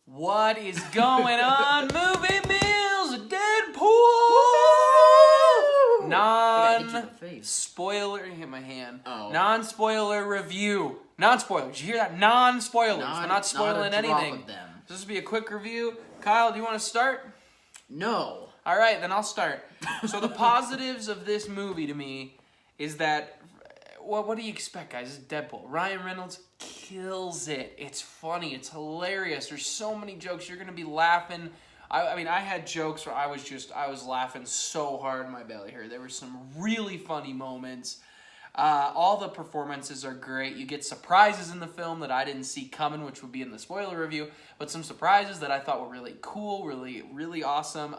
What is going on, movie meals? Deadpool! Non-spoiler, hit my hand. Oh. Non-spoiler review. Non-spoiler. Did you hear that? Non-spoilers. We're not spoiling anything. This will be a quick review. Kyle, do you want to start? No. All right, then I'll start. So the positives of this movie to me is that, well, what do you expect, guys? It's Deadpool. Ryan Reynolds kills it. It's funny. It's hilarious. There's so many jokes. You're going to be laughing. I mean, I had jokes where I was laughing so hard in my belly here. There were some really funny moments. All the performances are great. You get surprises in the film that I didn't see coming, which would be in the spoiler review, but some surprises that I thought were really cool, really awesome.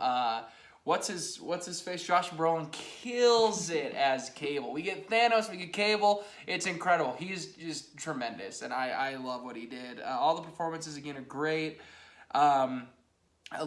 What's his face? Josh Brolin kills it as Cable. We get Thanos, we get Cable. It's incredible. He's just tremendous, and I love what he did. All the performances, again, are great.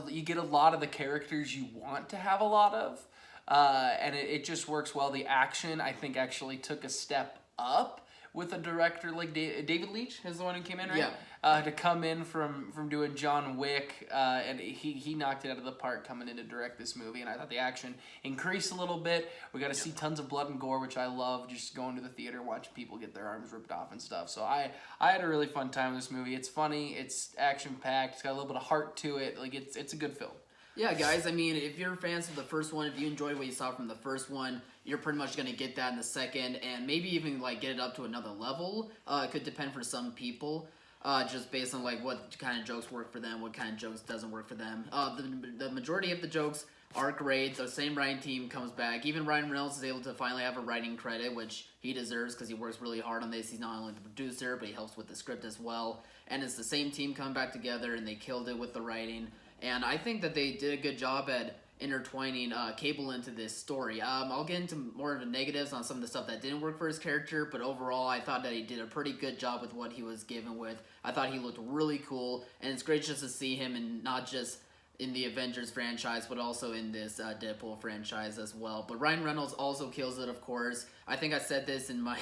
You get a lot of the characters you want to have a lot of, and it just works well. The action, I think, actually took a step up with a director like David Leitch is the one who came in, right? Yeah. To come in from doing John Wick, and he knocked it out of the park coming in to direct this movie, and I thought the action increased a little bit. We got to see tons of blood and gore, which I love, just going to the theater, watching people get their arms ripped off and stuff. So I had a really fun time with this movie. It's funny, it's action-packed, it's got a little bit of heart to it. Like, it's a good film. Yeah, guys, I mean, if you're fans of the first one, if you enjoyed what you saw from the first one, you're pretty much going to get that in the second, and maybe even, like, get it up to another level. It could depend for some people, just based on, like, what kind of jokes work for them, what kind of jokes doesn't work for them. The majority of the jokes are great. The same writing team comes back. Even Ryan Reynolds is able to finally have a writing credit, which he deserves because he works really hard on this. He's not only the producer, but he helps with the script as well. And it's the same team coming back together, and they killed it with the writing. And I think that they did a good job at intertwining Cable into this story. I'll get into more of the negatives on some of the stuff that didn't work for his character, but overall I thought that he did a pretty good job with what he was given with. I thought he looked really cool, and it's great just to see him in not just in the Avengers franchise, but also in this Deadpool franchise as well. But Ryan Reynolds also kills it, of course. I think I said this in my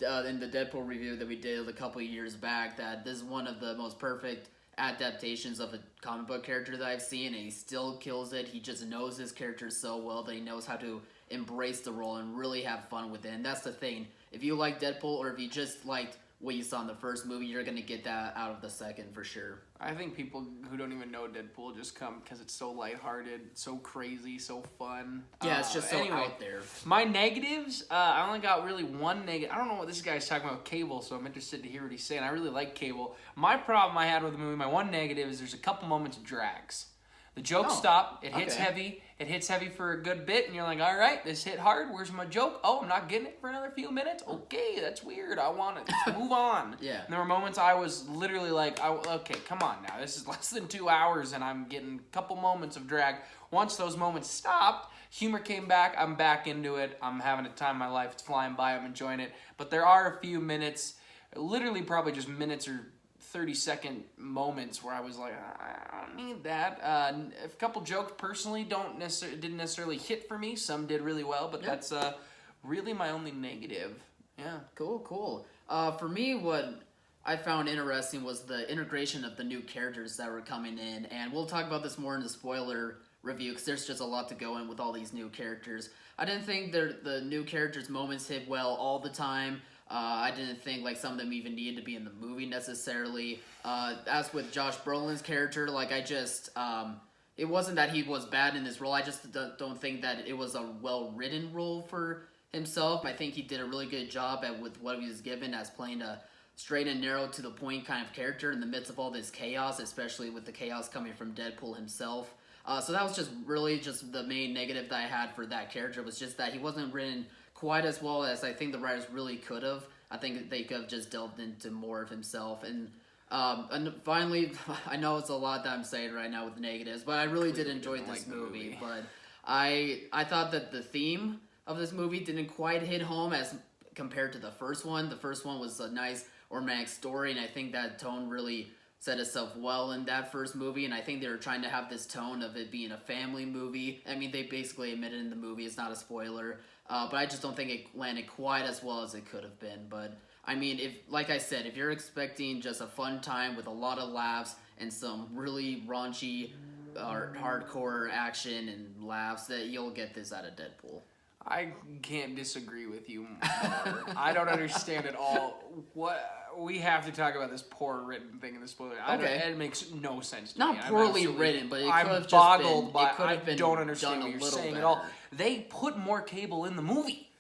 in the Deadpool review that we did a couple of years back, that this is one of the most perfect adaptations of a comic book character that I've seen, and he still kills it. He just knows his character so well that he knows how to embrace the role and really have fun with it. And that's the thing. If you like Deadpool, or if you just liked what you saw in the first movie, you're going to get that out of the second for sure. I think people who don't even know Deadpool just come because it's so lighthearted, so crazy, so fun. Yeah, it's just so out there. My negatives, I only got really one negative. I don't know what this guy's talking about, Cable, so I'm interested to hear what he's saying. I really like Cable. My problem I had with the movie, my one negative is there's a couple moments of drags. The jokes stop. It hits heavy. It hits heavy for a good bit, and you're like, all right, this hit hard. Where's my joke? Oh, I'm not getting it for another few minutes? Okay, that's weird. I want it. Let's move on. Yeah. And there were moments I was literally like, okay, come on now. This is less than 2 hours, and I'm getting a couple moments of drag. Once those moments stopped, humor came back. I'm back into it. I'm having a time of my life. It's flying by. I'm enjoying it. But there are a few minutes, literally probably just minutes or 30-second moments where I was like, I don't need that. A couple jokes personally didn't necessarily hit for me. Some did really well, but that's really my only negative. Yeah. Cool. For me, what I found interesting was the integration of the new characters that were coming in, and we'll talk about this more in the spoiler review because there's just a lot to go in with all these new characters. I didn't think the new characters' moments hit well all the time. I didn't think like some of them even needed to be in the movie necessarily. As with Josh Brolin's character, like it wasn't that he was bad in this role. I just don't think that it was a well-written role for himself. I think he did a really good job with what he was given as playing a straight and narrow to the point kind of character in the midst of all this chaos, especially with the chaos coming from Deadpool himself. So that was just really just the main negative that I had for that character, was just that he wasn't written quite as well as I think the writers really could have. I think they could have just delved into more of himself. And finally, I know it's a lot that I'm saying right now with negatives, but I really did enjoy this movie. But I thought that the theme of this movie didn't quite hit home as compared to the first one. The first one was a nice romantic story, and I think that tone really set itself well in that first movie, and I think they were trying to have this tone of it being a family movie. I mean, they basically admitted in the movie, it's not a spoiler, but I just don't think it landed quite as well as it could have been. But I mean, like I said, if you're expecting just a fun time with a lot of laughs and some really raunchy or hardcore action and laughs, that you'll get this out of Deadpool. I can't disagree with you more. I don't understand at all what we have to talk about this poor written thing in the spoiler. Okay. It makes no sense to Not me. poorly written, but it could I'm have just boggled been. by. It could I have been don't understand done what a you're little saying better. at all. They put more Cable in the movie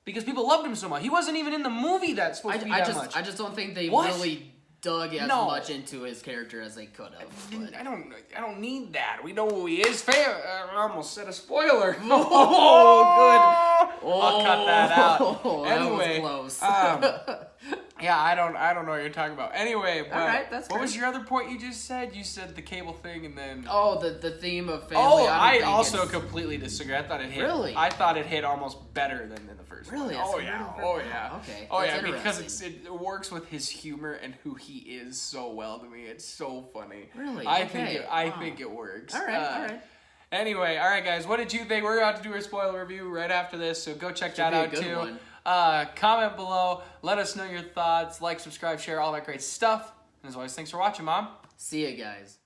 because people loved him so much. He wasn't even in the movie that's supposed to be that much. I just don't think they What? really dug as No. much into his character as they could have. But. I don't need that. We know who he is. Fair. I almost said a spoiler. Oh, good. I'll cut that out. That Anyway, was close. yeah, I don't know what you're talking about. Anyway, but Alright, that's what fair. was your other point you just said? You said the Cable thing, and then Oh, the theme of family. oh, don't I think also it's- completely disagree. I thought it hit. Really? I thought it hit almost better than in the first Really? one. That's Oh better yeah. than the Oh first yeah. one. Okay, Oh that's yeah, because interesting. it works with his humor and who he is so well to me. It's so funny. Really? I Okay. think it works. All right. Anyway, all right, guys. What did you think? We're about to do a spoiler review right after this, so go check that be a out good too. one. Comment below. Let us know your thoughts. Like, subscribe, share, all that great stuff. And as always, thanks for watching, Mom. See ya, guys.